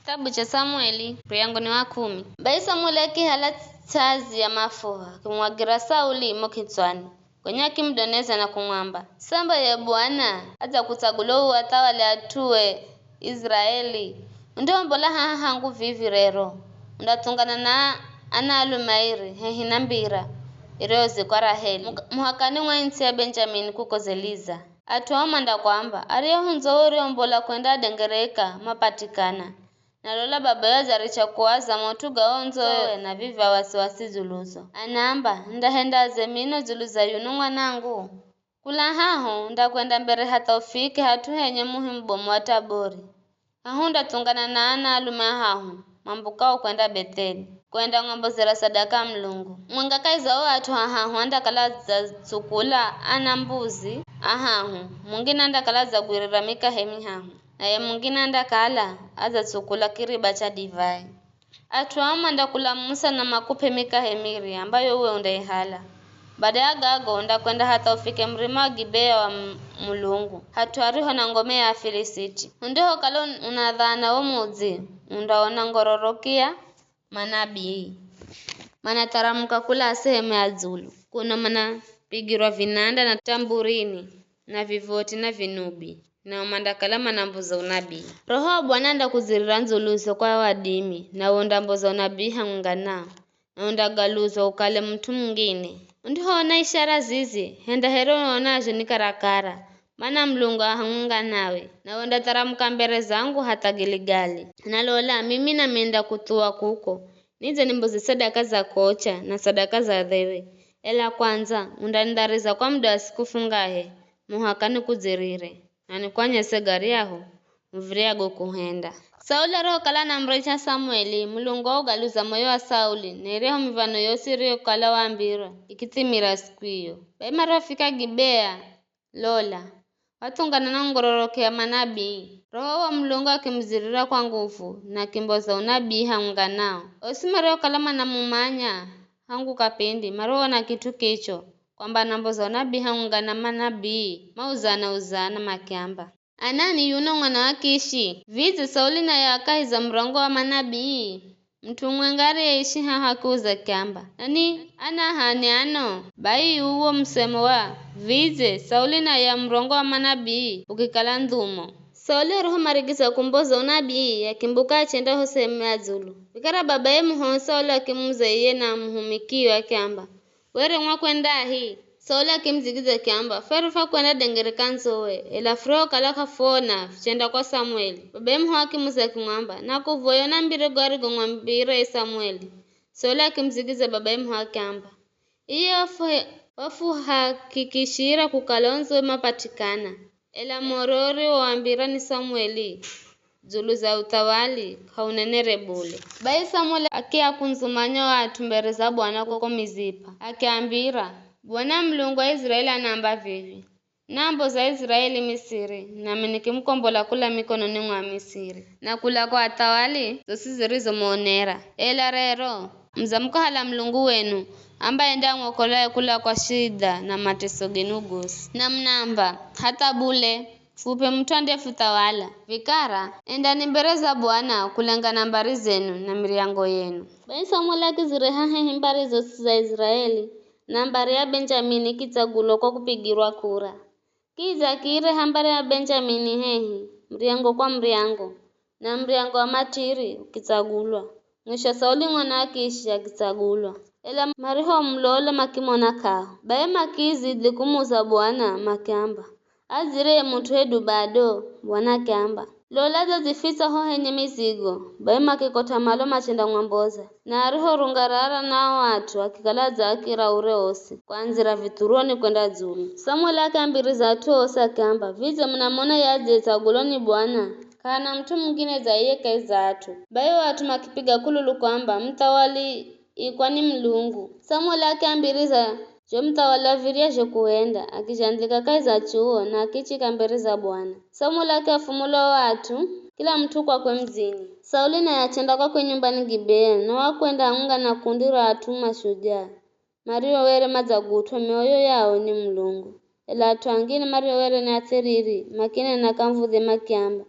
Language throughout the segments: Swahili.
Kitabu cha Samueli mriango ni wa 10. Bai Samueli akihala tazi ya mafuha kimwagira Sauli mokitswani kwenye akimdoneza na kumwamba, samba ya Bwana hata kutagulou atawale atue Israeli ndombola hangu vivi rero ndatungana na ana alumairi hehinambira irozi kwa Raheli muhakani mwa nchi ya Benjamin kuko Zeliza atuomanda kwamba ariyehunzori ombola kwenda dengereka mapatikana nalola baba yazaricha kuwaza motuga onzoe na viva wasiwasi zuluzo anamba ndahenda zemino zuluza yunu mwanangu kula haho ndakwenda mbere hata ufike hatu henye muhimu bomu wa Tabori hahunda tungana na ana aluma haho mambukao kwenda Betheli kwenda ngombozera sadaka mlungu mwenga kaiza watu haho anda kala za tsukula ana mbuzi ahaho mwingine anda kala za gwirira mika hemi haho naye mwingine anda kala aza tsukula kiriba cha divai atuama ndakula Musa na makupe mika hemiri ambayo uwe undaihala baada ya gago ndakwenda hata ufike mrima wa Gibea wa mulungu hatuariho na ngome ya Filisiti ndeho kalo unadhana umuzi undaona ngororokia manabii manataramuka kula sehemu ya Zulu kuna manapigirwa vinanda na tamburini na vivoti na vinubi na mandakala manambuza unabii roho wa Bwana ndakuzirira nzuluso kwa wadimi na undamboza unabii hangana na undagaluzo ukale mtu mwingine ndihoona ishara zizi henda hero onaje nikarakara mana mlungu ahunga nawe na wenda taramuka mbere zangu hata Giligali nalola mimi na menda kutua kuko nize nimbuzi sadaka za kocha na sadaka za dhewe ela kwanza undandariza kwa muda wa siku fungahe muhakani kuzirire na nikwanyese gari yaho mviriago kuhenda Sauli roho kala na mrecha Samueli mulungu ugaluza moyo wa Sauli nereho mivano yosi rio kala wambira ikitimira siku hiyo baima rafika Gibea lola watungana na ngororoke ya manabii roho wa mulungu akimzirira kwa nguvu na kimboza unabii hanganao osimaro kala manamumanya hangu kapindi maroho na kitu kicho kwamba namboza unabii hangana manabii uzana makiamba anani yuno mwana wakishi vizi Sauli na yakaiza mrongo wa manabii mtu mwengari yaishi hakuza kiamba nani ana haniano bai uwo msemo wa vize Sauli na ya mrongo wa manabii ukikala ndhumo Sauli roho marigisa kumboza unabii yakimbuka chenda hosemu ya Zulu vikara baba ye muho Sauli akimza iye na muhumikio akiamba were mwa kwenda hii Sauli akimzigiza kiamba ferufa kwenda dengereka nzowe ela fro kala kafona chenda kwa Samueli baba muho akimuza kimwamba na kuvoyo na mbire gari gongwambire Samueli Sauli akimzigiza baba muho akiamba iyo wafu hakikishira kukalonzo mapatikana ela morori waambira ni Samueli Zulu za utawali kaunenere bule bai Samueli akiakunzumanya watu mbere za Bwana koko mizipa akiambira Bwana mlungu wa Israeli anamba vivi nambo za Israeli Misiri nami nikimkombola kula mikononi mwa Misiri na kula kwa atawali zosizirizo monera ela rero mzamko hala mlungu wenu ambaye ndamwokola kula kwa shida na mateso genugus na mnamba hata bule fupe mtwande futawala vikara endani mbere za Bwana kulenga nambari zenu na miriango yenu bai Samueli akizireha himbari zosi za Israeli nambari ya Benjamini kitsagulo kwa kupigirwa kura kiza kire hambari ya Benjamini hehi mriango kwa mriango na mriango wa matiri ukitsagulwa mwisho Sauli mwana akishi akitsagulwa ela mariho mlola makimona kao bae makizi likumuza Bwana makiamba azire mtu hedu bado Bwana kiamba lola za zifisa ho henye mizigo bae makikota malo machenda ngwamboza na ariho rungarara na watu akikalaza akira ureosi kwanzira vituroni kwenda Zulu Samuel akaambiriza tu osa akiamba vize mnamona yaje taguloni Bwana kana mtu mwingine zaiye kaiza watu bae watu makipiga kululu kwamba mtawali ikwani mlungu Samuel akaambiriza jo mtawala viriaje kuenda akijandika kaiza chuo na akichika mbere za Bwana Samuel akafumulo watu kila mtu kwa mzini Sauli na yachenda kwa nyumbani Gibea na wakwenda unga na kundira watu mashujaa Mario were mazagutwa mioyo yao ni mlungu ela twangine Mario were na teriri makine na kamvudhe makiamba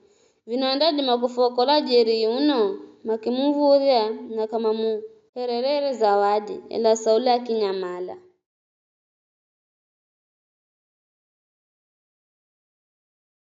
Vinoandadi makufokola jeri uno makimuvudhia na kama muhererere zawadi ela Sauli akinyamala.